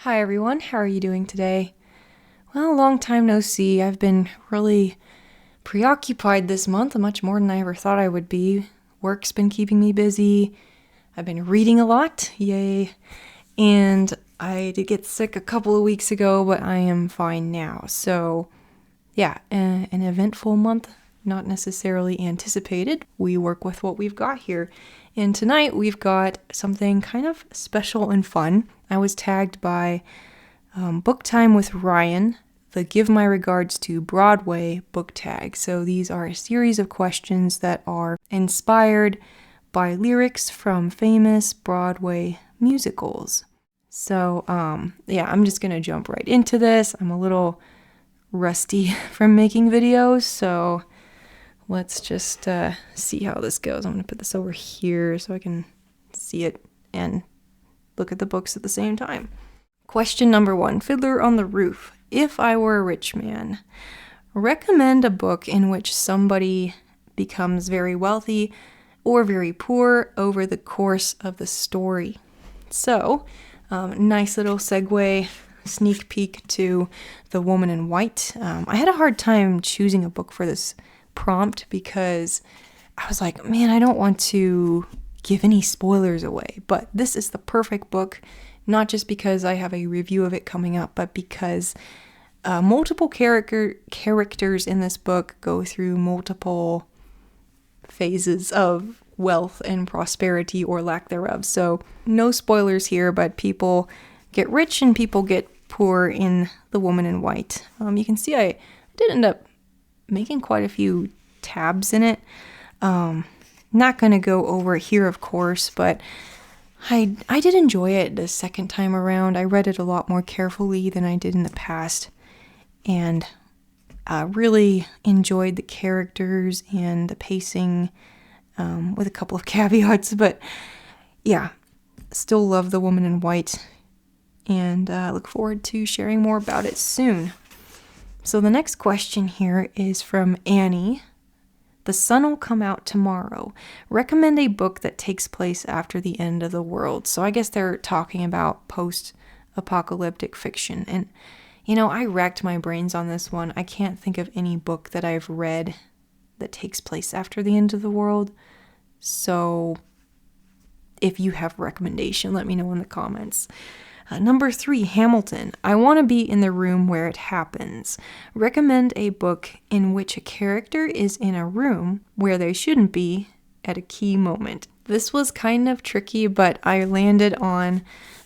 Hi everyone, how are you doing today? Well, long time no see. I've been really preoccupied this month, much more than I ever thought I would be. Work's been keeping me busy. I've been reading a lot, yay. And I did get sick a couple of weeks ago, but I am fine now. So, yeah, an eventful month, not necessarily anticipated. We work with what we've got here. And tonight we've got something kind of special and fun. I was tagged by Book Time with Ryan, the Give My Regards to Broadway book tag. So these are a series of questions that are inspired by lyrics from famous Broadway musicals. So, I'm just going to jump right into this. I'm a little rusty from making videos, so let's just see how this goes. I'm going to put this over here so I can see it and look at the books at the same time. Question number 1, Fiddler on the Roof. If I were a rich man, recommend a book in which somebody becomes very wealthy or very poor over the course of the story. So, nice little segue, sneak peek to The Woman in White. I had a hard time choosing a book for this prompt because I was like, man, I don't want to give any spoilers away, but this is the perfect book, not just because I have a review of it coming up, but because multiple characters in this book go through multiple phases of wealth and prosperity or lack thereof. So no spoilers here, but people get rich and people get poor in The Woman in White. You can see I did end up making quite a few tabs in it. Not going to go over it here, of course, but I did enjoy it the second time around. I read it a lot more carefully than I did in the past, and really enjoyed the characters and the pacing, with a couple of caveats, but yeah, still love The Woman in White, and look forward to sharing more about it soon. So the next question here is from Annie. The sun will come out tomorrow. Recommend a book that takes place after the end of the world. So I guess they're talking about post-apocalyptic fiction. And, I racked my brains on this one. I can't think of any book that I've read that takes place after the end of the world. So if you have a recommendation, let me know in the comments. Number 3, Hamilton. I want to be in the room where it happens. Recommend a book in which a character is in a room where they shouldn't be at a key moment. This was kind of tricky, but I landed on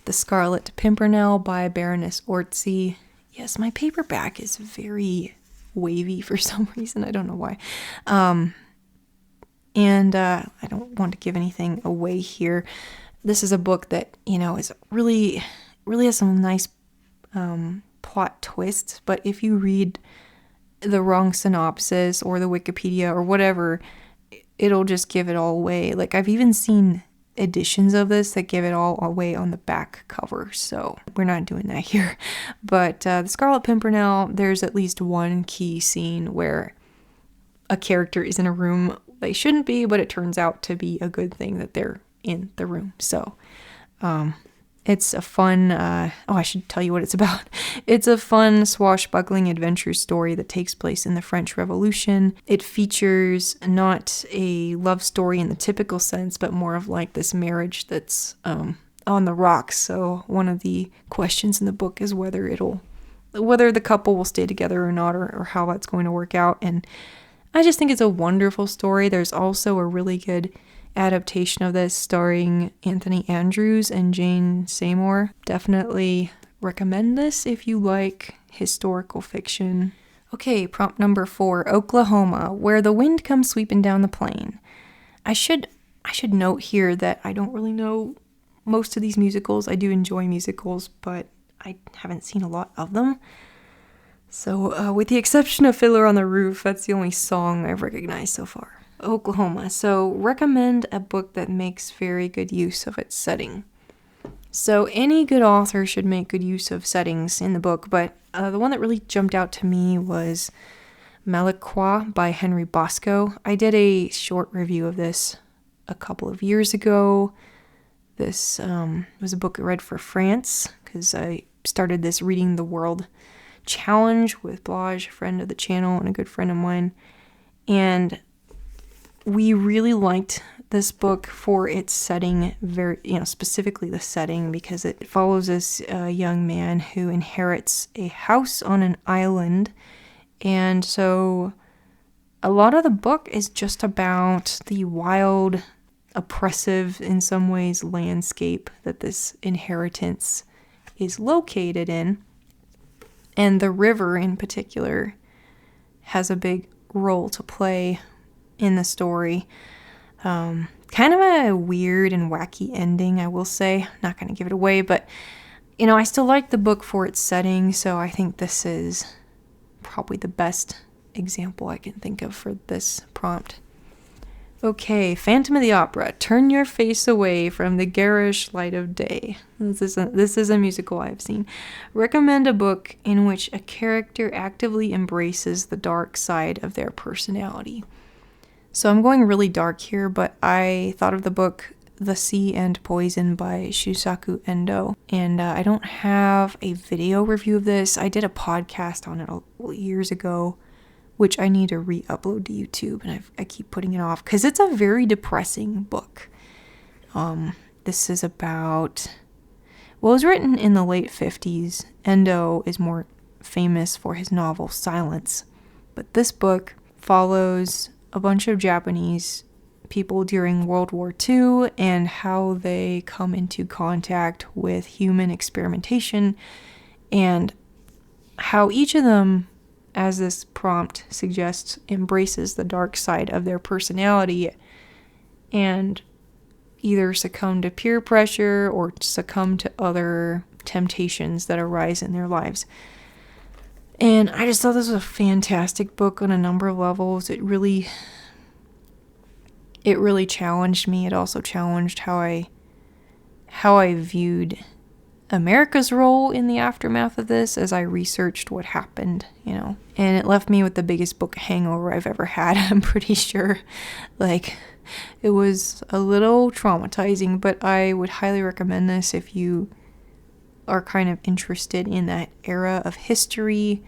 The Scarlet Pimpernel by Baroness Orczy. Yes, my paperback is very wavy for some reason. I don't know why. And I don't want to give anything away here. This is a book that, is really has some nice plot twists, but if you read the wrong synopsis or the Wikipedia or whatever, it'll just give it all away. Like, I've even seen editions of this that give it all away on the back cover, so we're not doing that here. But The Scarlet Pimpernel, there's at least one key scene where a character is in a room they shouldn't be, but it turns out to be a good thing that they're in the room. So, it's a fun, I should tell you what it's about. It's a fun, swashbuckling adventure story that takes place in the French Revolution. It features not a love story in the typical sense, but more of like this marriage that's on the rocks. So one of the questions in the book is whether the couple will stay together or not, or how that's going to work out. And I just think it's a wonderful story. There's also a really good adaptation of this starring Anthony Andrews and Jane Seymour. Definitely recommend this if you like historical fiction. Okay, prompt number 4, Oklahoma, where the wind comes sweeping down the plain. I should note here that I don't really know most of these musicals. I do enjoy musicals, but I haven't seen a lot of them. So with the exception of Fiddler on the Roof, that's the only song I've recognized so far. Oklahoma. So recommend a book that makes very good use of its setting. So any good author should make good use of settings in the book, but the one that really jumped out to me was Malacqua by Henry Bosco. I did a short review of this a couple of years ago. This was a book I read for France because I started this Reading the World challenge with Blaj, a friend of the channel and a good friend of mine. And we really liked this book for its setting, very, specifically the setting, because it follows this young man who inherits a house on an island. And so a lot of the book is just about the wild, oppressive, in some ways, landscape that this inheritance is located in. And the river in particular has a big role to play in the story. Kind of a weird and wacky ending, I will say. Not going to give it away, but, I still like the book for its setting, so I think this is probably the best example I can think of for this prompt. Okay, Phantom of the Opera, Turn Your Face Away from the Garish Light of Day. This is a musical I've seen. Recommend a book in which a character actively embraces the dark side of their personality. So I'm going really dark here, but I thought of the book The Sea and Poison by Shusaku Endo, and I don't have a video review of this. I did a podcast on it years ago, which I need to re-upload to YouTube, and I keep putting it off because it's a very depressing book. This is about, it was written in the late 50s. Endo is more famous for his novel Silence, but this book follows a bunch of Japanese people during World War II and how they come into contact with human experimentation, and how each of them, as this prompt suggests, embraces the dark side of their personality and either succumb to peer pressure or succumb to other temptations that arise in their lives. And I just thought this was a fantastic book on a number of levels. It really challenged me. It also challenged how I viewed America's role in the aftermath of this as I researched what happened, And it left me with the biggest book hangover I've ever had, I'm pretty sure. It was a little traumatizing, but I would highly recommend this if you are kind of interested in that era of history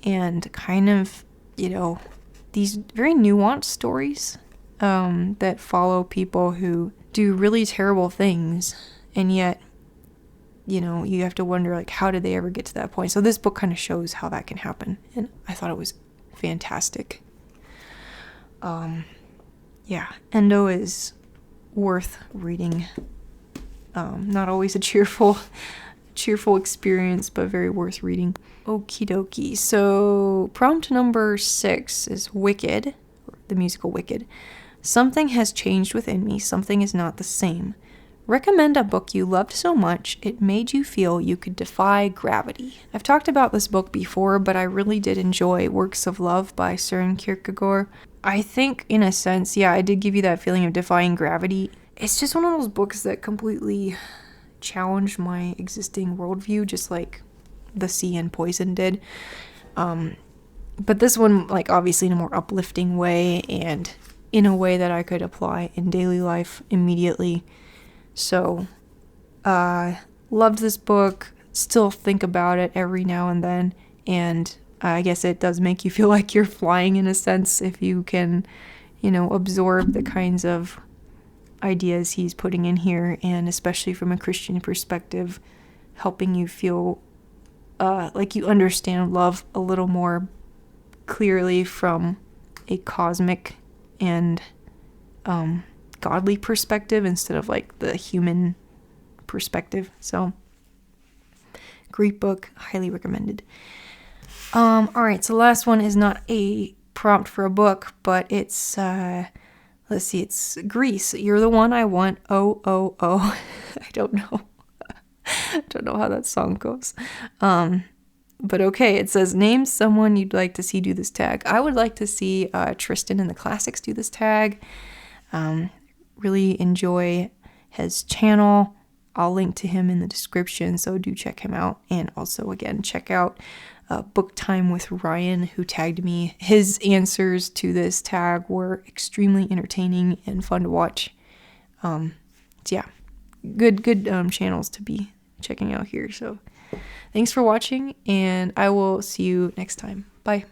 and kind of, these very nuanced stories that follow people who do really terrible things, and yet, you have to wonder, how did they ever get to that point? So this book kind of shows how that can happen, and I thought it was fantastic. Endo is worth reading. Not always a cheerful experience, but very worth reading. Okie dokie. So prompt number 6 is Wicked, the musical Wicked. Something has changed within me. Something is not the same. Recommend a book you loved so much it made you feel you could defy gravity. I've talked about this book before, but I really did enjoy Works of Love by Søren Kierkegaard. I think, in a sense, I did give you that feeling of defying gravity. It's just one of those books that completely challenged my existing worldview, just like The Sea and Poison did. But this one, obviously in a more uplifting way and in a way that I could apply in daily life immediately. So, loved this book, still think about it every now and then, and I guess it does make you feel like you're flying in a sense if you can, absorb the kinds of ideas he's putting in here, and especially from a Christian perspective, helping you feel like you understand love a little more clearly from a cosmic and godly perspective instead of the human perspective. So great book, highly recommended. All right, so the last one is not a prompt for a book, but it's it's Grease. You're the one I want. Oh, oh, oh. I don't know. Don't know how that song goes. But okay, it says, name someone you'd like to see do this tag. I would like to see Tristan in the Classics do this tag. Really enjoy his channel. I'll link to him in the description, so do check him out. And also, again, check out Book Time with Ryan, who tagged me. His answers to this tag were extremely entertaining and fun to watch. Good channels to be checking out here. So thanks for watching, and I will see you next time. Bye.